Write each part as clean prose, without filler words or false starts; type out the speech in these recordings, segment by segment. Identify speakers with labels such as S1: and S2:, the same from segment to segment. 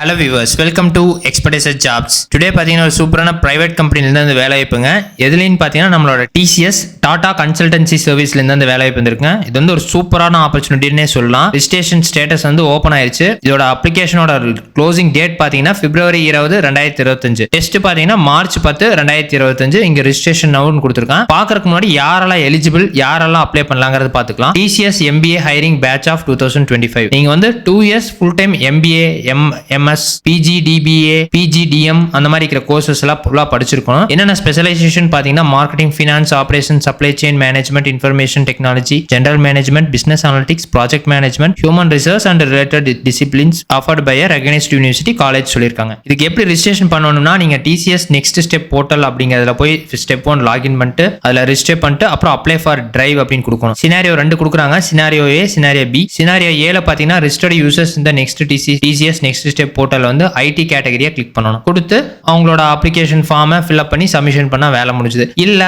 S1: Hello viewers, welcome to Expertiser jobs. Today பார்த்தீங்கன்னா ஒரு சூப்பரான பிரைவேட் கம்பெனிலேருந்து அந்த வேலை வாய்ப்புங்க. எதுலேன்னு பார்த்தீங்கன்னா நம்மளோட டிசிஎஸ் டாடா கன்சல்டன்சி சர்வீஸ்லேருந்து அந்த வேலை வாய்ப்பு வந்துருக்குங்க. இது வந்து ஒரு சூப்பரான ஆப்பர்ச்சுனிட்டினே சொல்லலாம். ரிஜிஸ்ட்ரேஷன் ஸ்டேட்டஸ் வந்து ஓப்பன் ஆயிருச்சு. இதோட அப்ளிகேஷனோட க்ளோசிங் டேட் பார்த்தீங்கன்னா February 20, 2025. டெஸ்ட் பார்த்தீங்கன்னா March 10, 2025. இங்கே ரிஜிஸ்ட்ரேஷன் நவுன்னு கொடுத்துருக்கான். பார்க்கறதுக்கு முன்னாடி யாரெல்லாம் எலிஜிபிள், யாரெல்லாம் அப்ளை பண்ணலாங்கிறது பார்த்துக்கலாம். TCS MBA hiring batch of 2025. நீங்க வந்து 2 years full time MBA MS PG DBA PGDM அந்த மாதிரி இருக்கிற கோர்சஸ் எல்லாம் ஃபுல்லா படிச்சிருக்கணும். என்னென்ன ஸ்பெஷலைசேஷன் பாத்தீங்கன்னா marketing, finance, operation, supply chain management, information technology, general management, business analytics, project management, human resource and related disciplines offered by recognised university college சொல்லியிருக்காங்க. இதுக்கு எப்படி ரிஜிஸ்ட்ரேஷன் பண்ணணும்னா நீங்க டிசிஎஸ் நெக்ஸ்ட் ஸ்டெப் போர்ட்டல் அப்படிங்கிறதுல போய் ஸ்டெப் 1 லாகின் பண்ணிட்டு அதுல register பண்ணிட்டு அப்புறம் அப்ளை ஃபார் டிரைவ் அப்படின்னு கொடுக்கணும். சினாரியோ 2 கொடுக்குறாங்க, சினாரியோ ஏ, சினாரியோ பி. சினாரியோ ஏல பாத்தீங்கன்னா ரிஜிஸ்டர்ட் யூசர்ஸ் இந்த next TCS next step portal வந்து ஐடி கேட்டகரியா கிளிக் பண்ணணும். கொடுத்து அவங்களோட அப்ளிகேஷன் ஃபார்மை ஃபில் அப் பண்ணி சப்மிஷன் பண்ணா வேலை முடிஞ்சது. இல்ல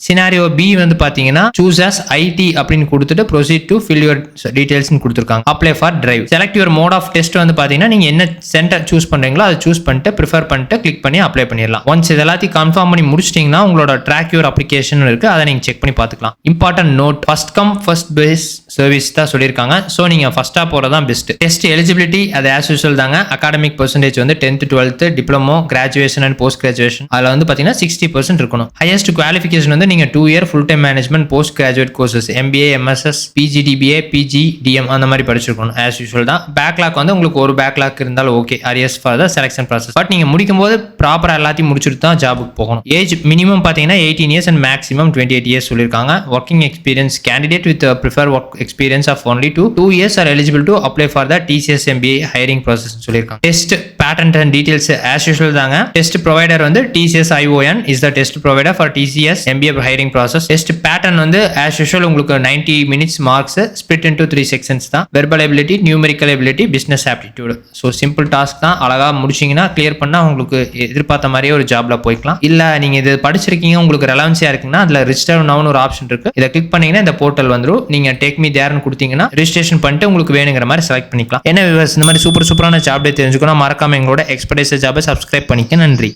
S1: சினாரியோ பி வந்து பாத்தீங்கன்னா சூஸ் அஸ் ஐடி அப்படின்னு கொடுத்துட்டு proceed to fill your details கொடுத்துருக்காங்க. Apply for drive. Select your mode of test வந்து பாத்தீங்கன்னா நீங்க என்ன சென்டர் சூஸ் பண்றீங்களோ அதை சூஸ் பண்ணிட்டு ப்ரிஃபர் பண்ணிட்டு கிளிக் பண்ணி அப்ளை பண்ணிடலாம். ஒன்ஸ் இது எல்லாத்தையும் கன்ஃபார்ம் பண்ணி முடிச்சிட்டீங்கன்னா உங்களோட ட்ராக் யுவர் அப்ளிகேஷன் இருக்கு, அதை நீங்க செக் பண்ணி பார்த்துக்கலாம். Important note, first come first base service தான் சொல்லியிருக்காங்க. ஸோ நீங்க ஃபர்ஸ்டா போறதான் பெஸ்ட். டெஸ்ட் எலிஜிபிலிட்டி அது ஆஸ் யூசுவல் தாங்க. அகாடமிக் பெர்சன்டேஜ் வந்து 10th 12th diploma, graduation and post graduation அதில் வந்து பார்த்தீங்கன்னா 60% இருக்கணும். ஹையஸ்ட் குவாலிஃபிகேஷன் வந்து நீங்கள் 2 year full time management post graduate courses MBA, MSS, PGDBA, PGDM அந்த மாதிரி படிச்சிருக்கணும். ஆஸ் யூசுவல் தான். பேக்லாக் வந்து உங்களுக்கு ஒரு பேக்லாக் இருந்தாலும் okay, arrears for the selection process. But நீங்கள் முடிக்கும் போது ப்ராப்பராக எல்லாத்தையும் முடிச்சுட்டு தான் ஜாபுக்கு போகணும். ஏஜ் மினிமம் பார்த்தீங்கன்னா 18 years அண்ட் மேக்ஸிமம் 28 years சொல்லியிருக்காங்க. Working experience candidate with prefer work experience of only 2 years are eligible to apply for the TCS MBA hiring process சொல்லியிருக்காங்க. Test pattern and details as usual தாங்க. Test provider வந்து TCS ION is the test provider for TCS MBA hiring process. Test pattern வந்து as usual உங்களுக்கு 90 minutes marks split into 3 sections தான். verbal ability, numerical ability, business aptitude. So simple task தான். அழகா முடிச்சிங்கன்னா clear பண்ணா உங்களுக்கு எதிர்பார்த்த மாதிரியே ஒரு ஜாப்ல போய்க்கலாம். இல்ல நீங்க இது படிச்சிருக்கீங்க உங்களுக்கு ரெலவன்சியா இருக்குன்னா அதுல ரிஜிஸ்டர் நவுன்னு ஒரு ஆப்ஷன் இருக்கு. இதை கிளிக் பண்ணீங்கன்னா இந்த போர்ட்டல் வந்துடும். நீங்க டேக் மீ தேர்னு கொடுத்தீங்கன்னா ரிஜிஸ்ட்ரேஷன் பண்ணிட்டு உங்களுக்கு வேணுங்கிற மாதிரி செலக்ட் பண்ணிக்கலாம். என்ன வியூவர்ஸ், இந்த மாதிரி சூப்பரான ஜாப் தெரிஞ்சுக்கணும் மறக்காம எங்களோட எக்ஸ்பர்டைசர் ஜாபை சப்ஸ்கிரைப் பண்ணிக்க. நன்றி.